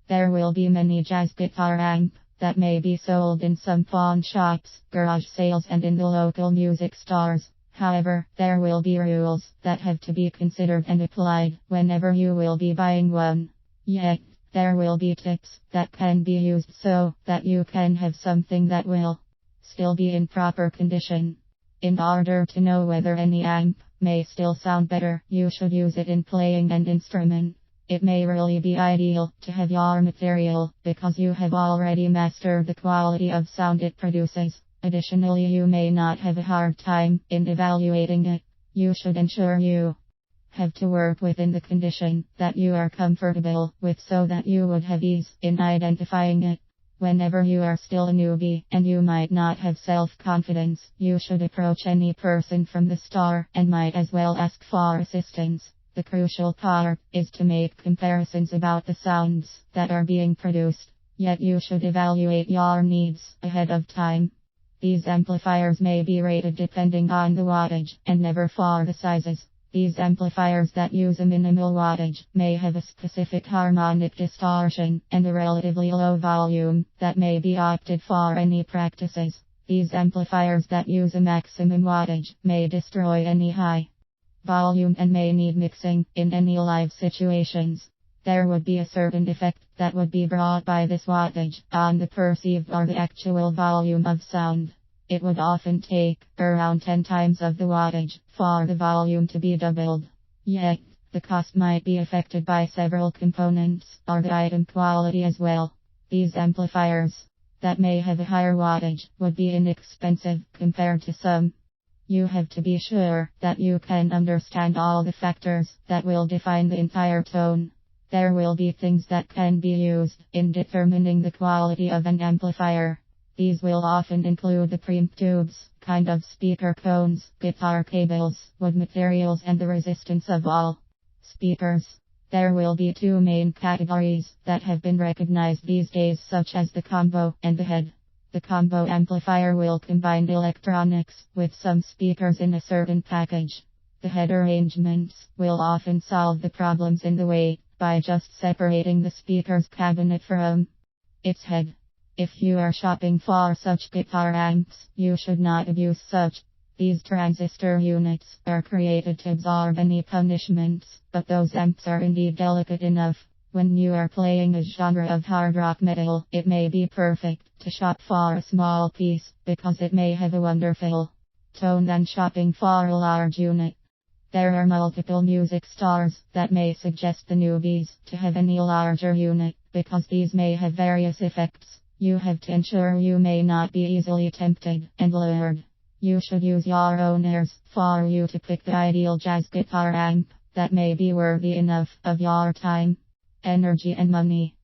There will be many jazz guitar amp that may be sold in some pawn shops, garage sales and in the local music stores. However, there will be rules that have to be considered and applied whenever you will be buying one. Yet, there will be tips that can be used so that you can have something that will still be in proper condition. In order to know whether any amp may still sound better, you should use it in playing an instrument. It may really be ideal to have your material because you have already mastered the quality of sound it produces. Additionally, you may not have a hard time in evaluating it. You should ensure you have to work within the condition that you are comfortable with so that you would have ease in identifying it. Whenever you are still a newbie and you might not have self-confidence, you should approach any person from the store and might as well ask for assistance. The crucial part is to make comparisons about the sounds that are being produced. Yet you should evaluate your needs ahead of time. These amplifiers may be rated depending on the wattage and never for the sizes. These amplifiers that use a minimal wattage may have a specific harmonic distortion and a relatively low volume that may be opted for any practices. These amplifiers that use a maximum wattage may destroy any high volume and may need mixing in any live situations. There would be a certain effect that would be brought by this wattage on the perceived or the actual volume of sound. It would often take around 10 times of the wattage for the volume to be doubled. Yet, the cost might be affected by several components or the item quality as well. These amplifiers that may have a higher wattage would be inexpensive compared to some. You have to be sure that you can understand all the factors that will define the entire tone. There will be things that can be used in determining the quality of an amplifier. These will often include the preamp tubes, kind of speaker cones, guitar cables, wood materials and the resistance of all speakers. There will be two main categories that have been recognized these days, such as the combo and the head. The combo amplifier will combine electronics with some speakers in a certain package. The head arrangements will often solve the problems in the way by just separating the speaker's cabinet from its head. If you are shopping for such guitar amps, you should not abuse such. These transistor units are created to absorb any punishments, but those amps are indeed delicate enough. When you are playing a genre of hard rock metal, it may be perfect to shop for a small piece, because it may have a wonderful tone than shopping for a large unit. There are multiple music stores that may suggest the newbies to have any larger unit, because these may have various effects. You have to ensure you may not be easily tempted and lured. You should use your own ears for you to pick the ideal jazz guitar amp that may be worthy enough of your time, energy and money.